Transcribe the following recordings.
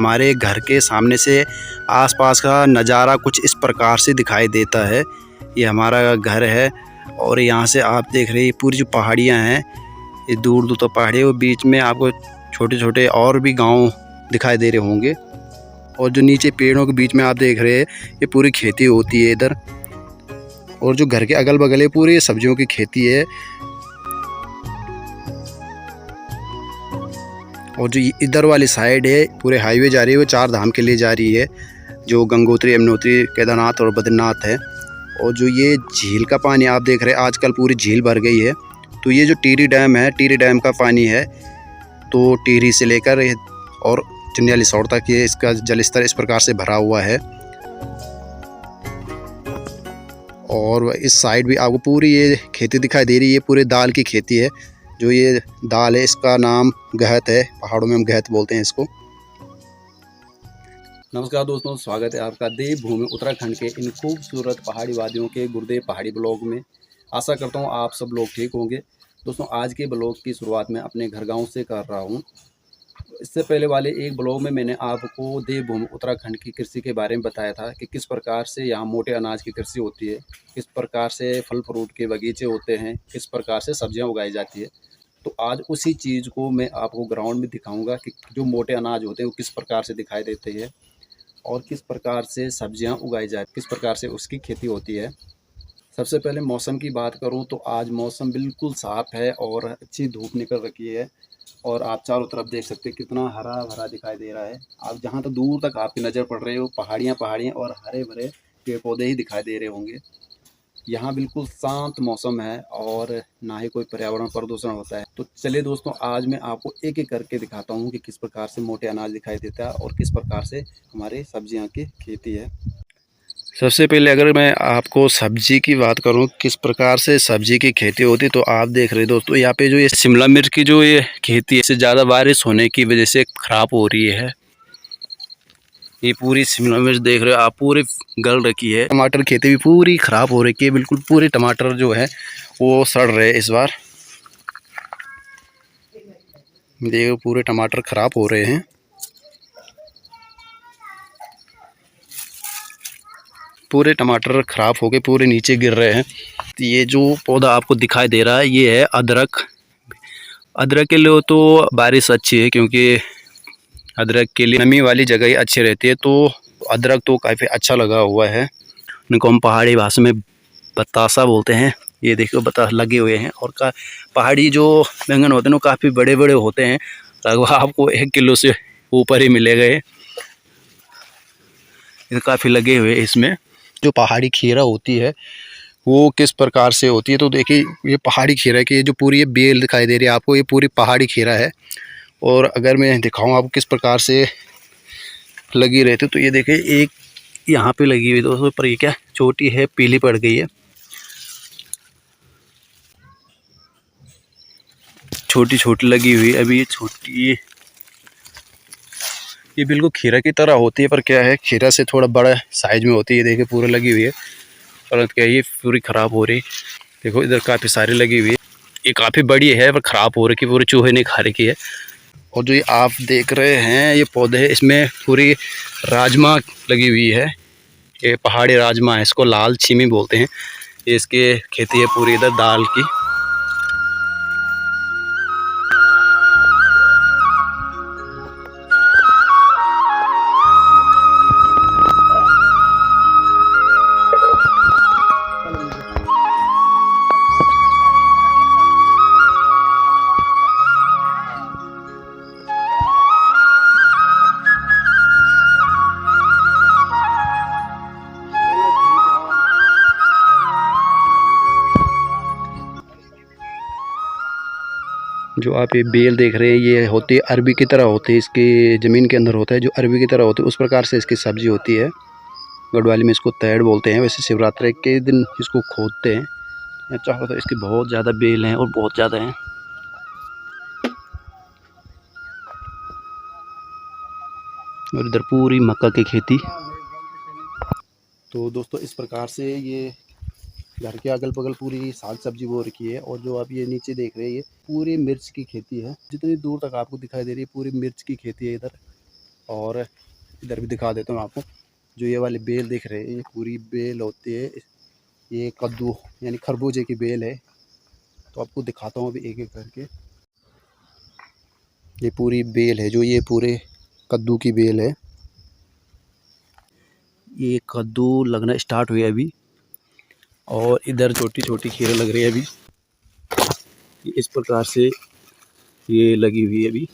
हमारे घर के सामने से आसपास का नज़ारा कुछ इस प्रकार से दिखाई देता है। ये हमारा घर है और यहाँ से आप देख रहे हैं पूरी जो पहाड़ियाँ हैं, ये दूर दूर तक पहाड़ी है और बीच में आपको छोटे छोटे और भी गांव दिखाई दे रहे होंगे। और जो नीचे पेड़ों के बीच में आप देख रहे हैं, ये पूरी खेती होती है इधर। और जो घर के अगल बगल है पूरी सब्जियों की खेती है। और जो इधर वाली साइड है पूरे हाईवे जा रही है, वो 4 धाम के लिए जा रही है, जो गंगोत्री, यमुनोत्री, केदारनाथ और बद्रीनाथ है। और जो ये झील का पानी आप देख रहे हैं, आजकल पूरी झील भर गई है। तो ये जो टिहरी डैम है, टिहरी डैम का पानी है। तो टिहरी से लेकर और चिन्यालीसौड़ तक ये इसका जलस्तर इस प्रकार से भरा हुआ है। और इस साइड भी आपको पूरी ये खेती दिखाई दे रही है, पूरे दाल की खेती है। जो ये दाल है इसका नाम गहत है, पहाड़ों में हम गहत बोलते हैं इसको। नमस्कार दोस्तों, स्वागत है आपका देवभूमि उत्तराखंड के इन खूबसूरत पहाड़ी वादियों के गुरुदेव पहाड़ी ब्लॉग में। आशा करता हूँ आप सब लोग ठीक होंगे। दोस्तों, आज के ब्लॉग की शुरुआत मैं अपने घर गांव से कर रहा हूँ। इससे पहले वाले एक ब्लॉग में मैंने आपको देवभूमि उत्तराखंड की कृषि के बारे में बताया था कि किस प्रकार से यहाँ मोटे अनाज की कृषि होती है, किस प्रकार से फल फ्रूट के बगीचे होते हैं, किस प्रकार से सब्जियाँ उगाई जाती है। तो आज उसी चीज़ को मैं आपको ग्राउंड में दिखाऊंगा कि जो मोटे अनाज होते हैं वो किस प्रकार से दिखाई देते हैं और किस प्रकार से सब्जियां उगाई जाती, किस प्रकार से उसकी खेती होती है। सबसे पहले मौसम की बात करूं तो आज मौसम बिल्कुल साफ़ है और अच्छी धूप निकल रखी है। और आप चारों तरफ देख सकते हैं कितना हरा भरा दिखाई दे रहा है। आप जहां तक दूर तक आपकी नज़र पड़ रही हो, पहाड़ियाँ पहाड़ियाँ और हरे भरे पेड़ पौधे ही दिखाई दे रहे होंगे। यहाँ बिल्कुल शांत मौसम है और ना ही कोई पर्यावरण प्रदूषण होता है। तो चलिए दोस्तों, आज मैं आपको एक एक करके दिखाता हूँ कि किस प्रकार से मोटे अनाज दिखाई देता है और किस प्रकार से हमारे सब्जियाँ की खेती है। सबसे पहले अगर मैं आपको सब्जी की बात करूं, किस प्रकार से सब्जी की खेती होती, तो आप देख रहे दोस्तों यहाँ पे जो ये शिमला मिर्च की जो ये खेती है, इससे ज़्यादा बारिश होने की वजह से ख़राब हो रही है। ये पूरी शिमला मिर्च देख रहे हो आप, पूरी गल रखी है। टमाटर खेती भी पूरी ख़राब हो रही है, बिल्कुल पूरे टमाटर जो है वो सड़ रहे हैं इस बार। देखो पूरे टमाटर ख़राब हो रहे हैं। पूरे टमाटर ख़राब हो गए, पूरे नीचे गिर रहे हैं। ये जो पौधा आपको दिखाई दे रहा है ये है अदरक। अदरक के लिए तो बारिश अच्छी है, क्योंकि अदरक के लिए नमी वाली जगह ही अच्छी रहती है। तो अदरक तो काफ़ी अच्छा लगा हुआ है। इनको हम पहाड़ी भाषा में बतासा बोलते हैं। ये देखो बता लगे हुए हैं। और पहाड़ी जो बैंगन होते हैं वो काफ़ी बड़े बड़े होते हैं, लगभग आपको 1 किलो से ऊपर ही मिलेगा। ये काफ़ी लगे हुए इसमें। जो पहाड़ी खीरा होती है वो किस प्रकार से होती है, तो देखिए ये पहाड़ी खीरा की जो पूरी ये बेल दिखाई दे रही है आपको, ये पूरी पहाड़ी खीरा है। और अगर मैं दिखाऊं आपको किस प्रकार से लगी रहती, तो ये देखिए एक यहाँ पे लगी हुई दोस्तों, पर ये क्या छोटी है, पीली पड़ गई है, छोटी छोटी लगी हुई अभी ये छोटी। ये बिल्कुल खीरा की तरह होती है, पर क्या है खीरा से थोड़ा बड़ा साइज में होती है। ये देखिए पूरी लगी हुई है, परंतु क्या ये पूरी ख़राब हो रही। देखो इधर काफ़ी सारी लगी हुई है, ये काफ़ी बड़ी है पर ख़राब हो रही, पूरे चूहे ने खा रखी है। और जो ये आप देख रहे हैं ये पौधे, इसमें पूरी राजमा लगी हुई है। ये पहाड़ी राजमा है, इसको लाल छीमी बोलते हैं। ये इसकी खेती है पूरी इधर दाल की। जो आप ये बेल देख रहे हैं ये होती है अरबी की तरह होती है, इसकी ज़मीन के अंदर होता है, जो अरबी की तरह होती है उस प्रकार से इसकी सब्ज़ी होती है। गढ़वाली में इसको तैड़ बोलते हैं। वैसे शिवरात्रि के दिन इसको खोदते हैं। चाहो तो इसकी बहुत ज़्यादा बेल हैं और बहुत ज़्यादा हैं। और इधर पूरी मक्का की खेती। तो दोस्तों इस प्रकार से ये घर के अगल बगल पूरी साग सब्जी बो रखी है। और जो आप ये नीचे देख रहे हैं ये पूरी मिर्च की खेती है। जितनी दूर तक आपको दिखाई दे रही है पूरी मिर्च की खेती है इधर। और इधर भी दिखा देता हूँ आपको। जो ये वाली बेल दिख रही है, ये पूरी बेल होती है, ये कद्दू यानी खरबूजे की बेल है। तो आपको दिखाता हूँ अभी एक एक करके। ये पूरी बेल है, जो ये पूरे कद्दू की बेल है। ये कद्दू लगना स्टार्ट हुआ अभी, और इधर छोटी छोटी खीरें लग रही है अभी। इस प्रकार से ये लगी हुई है अभी।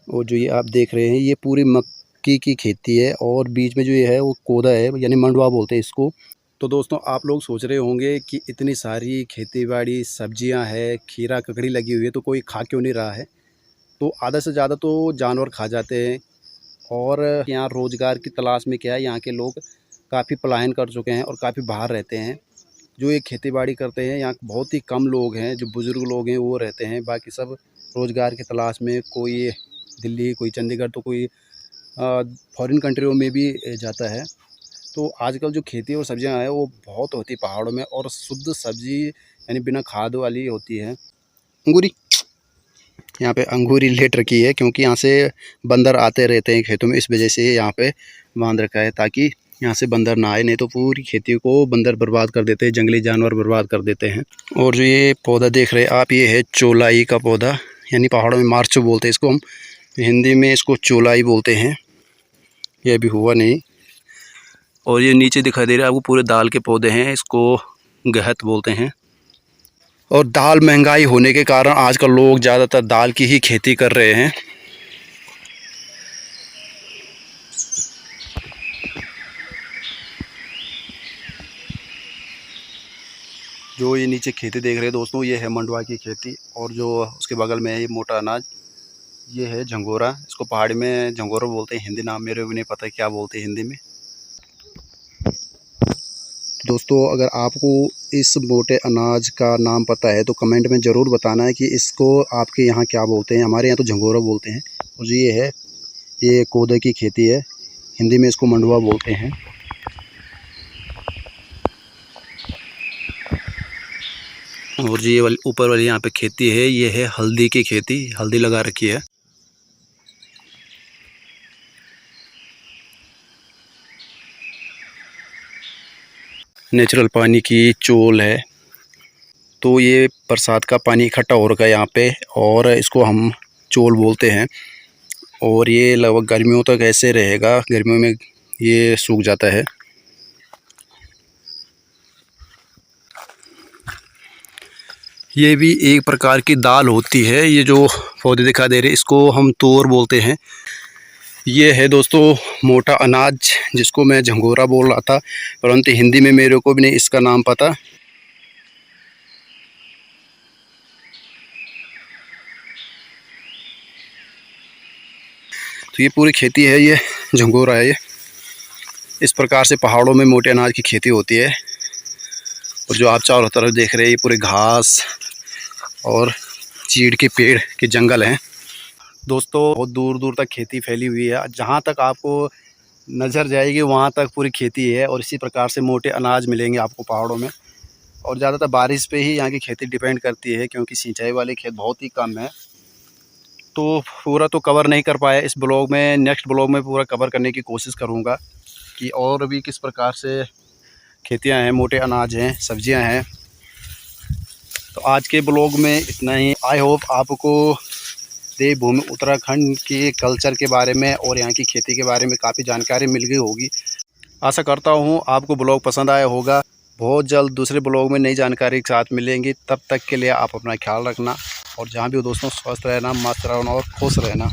और जो ये आप देख रहे हैं, ये पूरी मक्की की खेती है, और बीच में जो ये है वो कोदा है, यानी मंडवा बोलते हैं इसको। तो दोस्तों, आप लोग सोच रहे होंगे कि इतनी सारी खेती बाड़ी सब्जियां हैं, खीरा ककड़ी लगी हुई है, तो कोई खा क्यों नहीं रहा है। तो आधा से ज़्यादा तो जानवर खा जाते हैं। और यहाँ रोज़गार की तलाश में क्या है, यहाँ के लोग काफ़ी पलायन कर चुके हैं और काफ़ी बाहर रहते हैं। जो ये खेती बाड़ी करते हैं, यहाँ बहुत ही कम लोग हैं, जो बुज़ुर्ग लोग हैं वो रहते हैं। बाकी सब रोज़गार की तलाश में, कोई दिल्ली, कोई चंडीगढ़, तो कोई फॉरेन कंट्रियों में भी जाता है। तो आजकल जो खेती और सब्जियां हैं वो बहुत होती है पहाड़ों में, और शुद्ध सब्जी यानी बिना खाद वाली होती है। अंगूरी, यहाँ पे अंगूरी लेट रखी है, क्योंकि यहाँ से बंदर आते रहते हैं खेतों में, इस वजह से यहाँ पे बांध रखा है, ताकि यहाँ से बंदर ना आए, नहीं तो पूरी खेती को बंदर बर्बाद कर देते हैं, जंगली जानवर बर्बाद कर देते हैं। और जो ये पौधा देख रहे हैं आप, ये है चौलाई का पौधा, यानी पहाड़ों में मार्चो बोलते हैं इसको, हम हिंदी में इसको चौलाई बोलते हैं। ये अभी हुआ नहीं। और ये नीचे दिखाई दे रहा है आपको, पूरे दाल के पौधे हैं, इसको गहत बोलते हैं। और दाल महंगाई होने के कारण आजकल लोग ज़्यादातर दाल की ही खेती कर रहे हैं। जो ये नीचे खेती देख रहे हैं दोस्तों, ये है मंडवा की खेती। और जो उसके बगल में है ये मोटा अनाज, ये है झंगोरा। इसको पहाड़ी में झंगोरा बोलते हैं, हिंदी नाम मेरे भी नहीं पता क्या बोलते हैं हिंदी में। दोस्तों, अगर आपको इस मोटे अनाज का नाम पता है तो कमेंट में ज़रूर बताना है कि इसको आपके यहाँ क्या बोलते हैं। हमारे यहाँ तो झंगोरा बोलते हैं। और ये है, ये कोदे की खेती है, हिंदी में इसको मंडवा बोलते हैं। और जो ये वाली ऊपर वाली यहाँ पे खेती है, ये है हल्दी की खेती, हल्दी लगा रखी है। नेचुरल पानी की चोल है। तो ये बरसात का पानी इकट्ठा हो रखा है यहाँ पे, और इसको हम चोल बोलते हैं। और ये लगभग गर्मियों तक ऐसे रहेगा, गर्मियों में ये सूख जाता है। ये भी एक प्रकार की दाल होती है। ये जो पौधे दिखाई दे रहे हैं, इसको हम तोर बोलते हैं। ये है दोस्तों मोटा अनाज, जिसको मैं झंगोरा बोल रहा था, परंतु हिंदी में मेरे को भी नहीं इसका नाम पता। तो ये पूरी खेती है, ये झंगोरा है। ये इस प्रकार से पहाड़ों में मोटे अनाज की खेती होती है। और जो आप चारों तरफ देख रहे हैं, ये पूरे घास और चीड़ के पेड़ के जंगल हैं। दोस्तों, बहुत दूर दूर तक खेती फैली हुई है, जहाँ तक आपको नज़र जाएगी वहाँ तक पूरी खेती है। और इसी प्रकार से मोटे अनाज मिलेंगे आपको पहाड़ों में। और ज़्यादातर बारिश पे ही यहाँ की खेती डिपेंड करती है, क्योंकि सिंचाई वाले खेत बहुत ही कम है। तो पूरा तो कवर नहीं कर पाया इस ब्लॉग में, नेक्स्ट ब्लॉग में पूरा कवर करने की कोशिश करूँगा कि और भी किस प्रकार से खेतियाँ हैं, मोटे अनाज हैं, सब्जियाँ हैं। तो आज के ब्लॉग में इतना ही। आई होप आपको देवभूमि उत्तराखंड के कल्चर के बारे में और यहाँ की खेती के बारे में काफ़ी जानकारी मिल गई होगी। आशा करता हूँ आपको ब्लॉग पसंद आया होगा। बहुत जल्द दूसरे ब्लॉग में नई जानकारी के साथ मिलेंगे। तब तक के लिए आप अपना ख्याल रखना, और जहाँ भी हो दोस्तों, स्वस्थ रहना, मस्त रहना और खुश रहना।